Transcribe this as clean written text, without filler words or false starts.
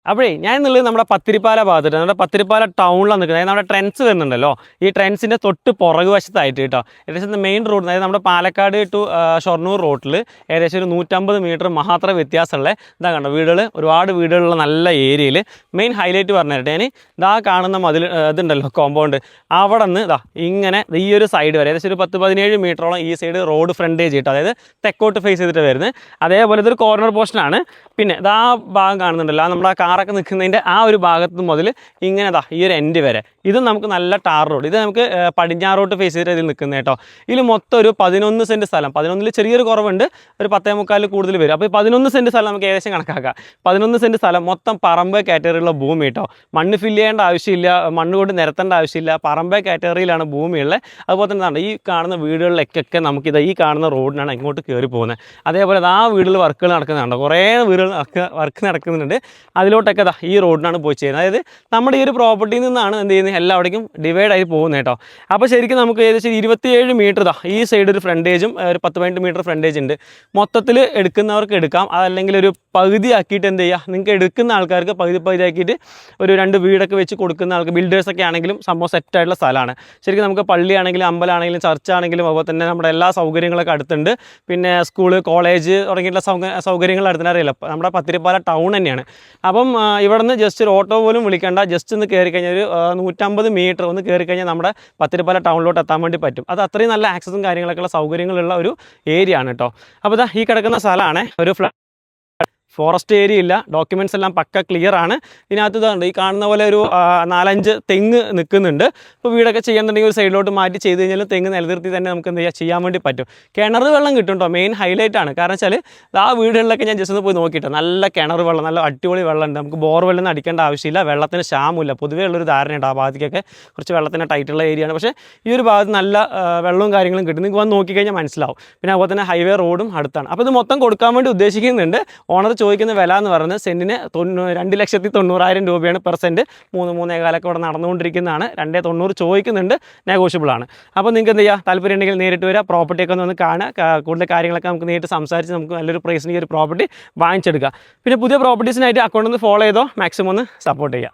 അപ്പോഴേ ഞാൻ എന്നുള്ളത് നമ്മുടെ പത്തിരിപ്പാല ഭാഗത്തിട്ട് നമ്മുടെ പത്തിരിപ്പാല ടൗണിലാണ് നിൽക്കുന്നത്. അതായത് നമ്മുടെ ട്രെൻഡ്സ് വരുന്നുണ്ടല്ലോ, ഈ ട്രെൻഡ്സിൻ്റെ തൊട്ട് പുറകു വശത്തായിട്ട് കേട്ടോ. ഏകദേശം മെയിൻ റോഡ്, അതായത് നമ്മുടെ പാലക്കാട് ടു ഷൊർണൂർ റോഡിൽ ഏകദേശം ഒരു 150 മീറ്റർ മാത്രം വ്യത്യാസമുള്ള ഇതാ കണ്ടോ വീടുകൾ, ഒരുപാട് വീടുകളുള്ള നല്ല ഏരിയയിൽ മെയിൻ ഹൈലൈറ്റ് പറഞ്ഞു തരട്ടെ ഞാൻ. ഇതാ കാണുന്ന മതിൽ ഇതുണ്ടല്ലോ കോമ്പൗണ്ട്, അവിടെ നിന്ന് ഇതാ ഇങ്ങനെ ഈ ഒരു സൈഡ് വരെ ഏകദേശം ഒരു 10-17 മീറ്ററോളം ഈ സൈഡ് റോഡ് ഫ്രണ്ടേജ് കിട്ടും, അതായത് തെക്കോട്ട് ഫേസ് ചെയ്തിട്ട് വരുന്നത്. അതേപോലെ ഇതൊരു കോർണർ പോർഷനാണ്. പിന്നെ ഇതാ ഭാഗം കാണുന്നുണ്ടല്ലോ, നമ്മുടെ കാറൊക്കെ നിൽക്കുന്നതിൻ്റെ ആ ഒരു ഭാഗത്ത് മുതൽ ഇങ്ങനെ ഇതാ ഈ ഒരു എൻഡ് വരെ ഇതും നമുക്ക് നല്ല ടാർ റോഡ്. ഇത് നമുക്ക് പടിഞ്ഞാറോട്ട് ഫേസ് ചെയ്തിട്ട് ഇതിൽ നിൽക്കുന്നത് കേട്ടോ. ഇതിൽ മൊത്തം ഒരു 11 സെൻറ്റ് സ്ഥലം, 11 ചെറിയൊരു കുറവുണ്ട്, ഒരു 10-15 കൂടുതൽ വരും. അപ്പോൾ ഈ 11 സെൻറ്റ് സ്ഥലം നമുക്ക് ഏകദേശം കണക്കാക്കാം. 11 സെൻറ്റ് സ്ഥലം മൊത്തം പറമ്പ് കാറ്റഗറിയുള്ള ഭൂമി കേട്ടോ. മണ്ണ് ഫില്ല് ചെയ്യേണ്ട ആവശ്യമില്ല, മണ്ണ് കൊണ്ട് നിരത്തേണ്ട ആവശ്യമില്ല, പറമ്പ് കാറ്റഗറിയിലാണ് ഭൂമിയുള്ളത്. അതുപോലെ തന്നെ ഈ കാണുന്ന വീടുകളിലേക്കൊക്കെ നമുക്കിത് ഈ കാണുന്ന റോഡിനാണ് ഇങ്ങോട്ട് കയറി പോകുന്നത്. അതേപോലെ ആ വീടുകളിൽ വർക്കുകൾ നടക്കുന്നുണ്ടോ, കുറേ വീടുകൾ വർക്ക് നടക്കുന്നുണ്ട്. അതിലോട്ടൊക്കെ ഈ റോഡിനാണ് പോയി ചെയ്യുന്നത്. അതായത് നമ്മുടെ ഈ ഒരു പ്രോപ്പർട്ടിയിൽ നിന്നാണ് എന്ത് ചെയ്യുന്നത് എല്ലാവിടേക്കും ഡിവൈഡ് ആയി പോകുന്നത് കേട്ടോ. അപ്പോൾ ശരിക്കും നമുക്ക് ഏകദേശം 27 മീറ്റർ ഈ സൈഡ് ഒരു ഫ്രണ്ടേജും ഒരു 10-15 മീറ്റർ ഫ്രണ്ടേജ് ഉണ്ട്. മൊത്തത്തിൽ എടുക്കുന്നവർക്ക് എടുക്കാം, അതല്ലെങ്കിൽ ഒരു പകുതി ആക്കിയിട്ട് എന്ത് ചെയ്യുക, നിങ്ങൾക്ക് എടുക്കുന്ന ആൾക്കാർക്ക് പകുതി ആക്കിയിട്ട് ഒരു 2 വീടൊക്കെ വെച്ച് കൊടുക്കുന്ന ആൾക്ക് ബിൽഡേഴ്സൊക്കെ ആണെങ്കിലും സംഭവം സെറ്റായിട്ടുള്ള സ്ഥലമാണ്. ശരിക്കും നമുക്ക് പള്ളിയാണെങ്കിലും അമ്പലമാണെങ്കിലും ചർച്ചാണെങ്കിലും അതുപോലെ തന്നെ നമ്മുടെ എല്ലാ സൗകര്യങ്ങളൊക്കെ അടുത്തുണ്ട്. പിന്നെ സ്കൂള് കോളേജ് തുടങ്ങിയിട്ടുള്ള സൗകര്യങ്ങൾ അടുത്തന്നെ അറിയില്ല, നമ്മുടെ പത്തിരിപ്പാല ടൗൺ തന്നെയാണ്. അപ്പം ഇവിടെ നിന്ന് ജസ്റ്റ് ഒരു ഓട്ടോ പോലും വിളിക്കേണ്ട, ജസ്റ്റ് ഒന്ന് കയറി കഴിഞ്ഞാൽ ഒരു 150 മീറ്റർ ഒന്ന് കയറി കഴിഞ്ഞാൽ നമ്മുടെ പത്തിരിപ്പാല ടൗണിലോട്ട് എത്താൻ വേണ്ടി പറ്റും. അത് അത്രയും നല്ല ആക്സസും കാര്യങ്ങളൊക്കെയുള്ള സൗകര്യങ്ങളുള്ള ഒരു ഏരിയ ആണ് കേട്ടോ. അപ്പോൾ ഇതാ ഈ കിടക്കുന്ന സ്ഥലമാണ് ഒരു ഫോറസ്റ്റ് ഏരിയ ഇല്ല, ഡോക്യുമെൻറ്റ്സ് എല്ലാം പക്ക ക്ലിയർ ആണ്. ഇതിനകത്ത് ഇതുണ്ട് ഈ കാണുന്ന പോലെ ഒരു 4-5 തെങ്ങ് നിൽക്കുന്നുണ്ട്. ഇപ്പോൾ വീടൊക്കെ ചെയ്യുന്നുണ്ടെങ്കിൽ ഒരു സൈഡിലോട്ട് മാറ്റി ചെയ്ത് കഴിഞ്ഞാൽ തെങ്ങ് നിലനിർത്തി തന്നെ നമുക്ക് എന്ത് ചെയ്യാൻ വേണ്ടി പറ്റും. കിണർ വെള്ളം കിട്ടും കേട്ടോ, മെയിൻ ഹൈലൈറ്റ് ആണ്. കാരണം വെച്ചാൽ ആ വീടുകളിലൊക്കെ ഞാൻ ജസ്റ്റ് ഒന്ന് പോയി നോക്കിയിട്ട് നല്ല കിണർ വെള്ളം, നല്ല അടിപൊളി വെള്ളമുണ്ട്. നമുക്ക് ബോർവെല്ലൊന്നും അടിക്കേണ്ട ആവശ്യമില്ല, വെള്ളത്തിന് ക്ഷാമമില്ല. പൊതുവേ ഉള്ളൊരു ധാരണയുണ്ട് ആ ഭാഗത്തേക്കൊക്കെ കുറച്ച് വെള്ളത്തിന് ടൈറ്റുള്ള ഏരിയയാണ്. പക്ഷേ ഈ ഒരു ഭാഗത്ത് നല്ല വെള്ളവും കാര്യങ്ങളും കിട്ടും, നിങ്ങൾക്ക് വന്ന് നോക്കിക്കഴിഞ്ഞാൽ മനസ്സിലാവും. പിന്നെ അതുപോലെ തന്നെ ഹൈവേ റോഡും അടുത്താണ്. അപ്പോൾ ഇത് മൊത്തം കൊടുക്കാൻ വേണ്ടി ഉദ്ദേശിക്കുന്നുണ്ട്. ഓണർ ചോദിക്കുന്ന വില എന്ന് പറയുന്നത് സെൻറ്റിന് 2,90,000 രൂപയാണ് പെർ സെൻറ്റ്. 3-3.25 ഇവിടെ നടന്നുകൊണ്ടിരിക്കുന്നതാണ്. 2.90 ചോദിക്കുന്നുണ്ട്, നെഗോഷ്യബിൾ ആണ്. അപ്പോൾ നിങ്ങൾക്ക് എന്ത് ചെയ്യുക, താല്പര്യം ഉണ്ടെങ്കിൽ നേരിട്ട് വരിക, പ്രോപ്പർട്ടിയൊക്കെ ഒന്ന് കാണുക, കൂടുതൽ കാര്യങ്ങളൊക്കെ നമുക്ക് നേരിട്ട് സംസാരിച്ച് നമുക്ക് നല്ലൊരു പ്രൈസിന് ഈ ഒരു പ്രോപ്പർട്ടി വാങ്ങിച്ചെടുക്കുക. പിന്നെ പുതിയ പ്രോപ്പർട്ടീസിനായിട്ട് അക്കൗണ്ട് ഒന്ന് ഫോളോ ചെയ്തോ, മാക്സിമം ഒന്ന് സപ്പോർട്ട് ചെയ്യുക.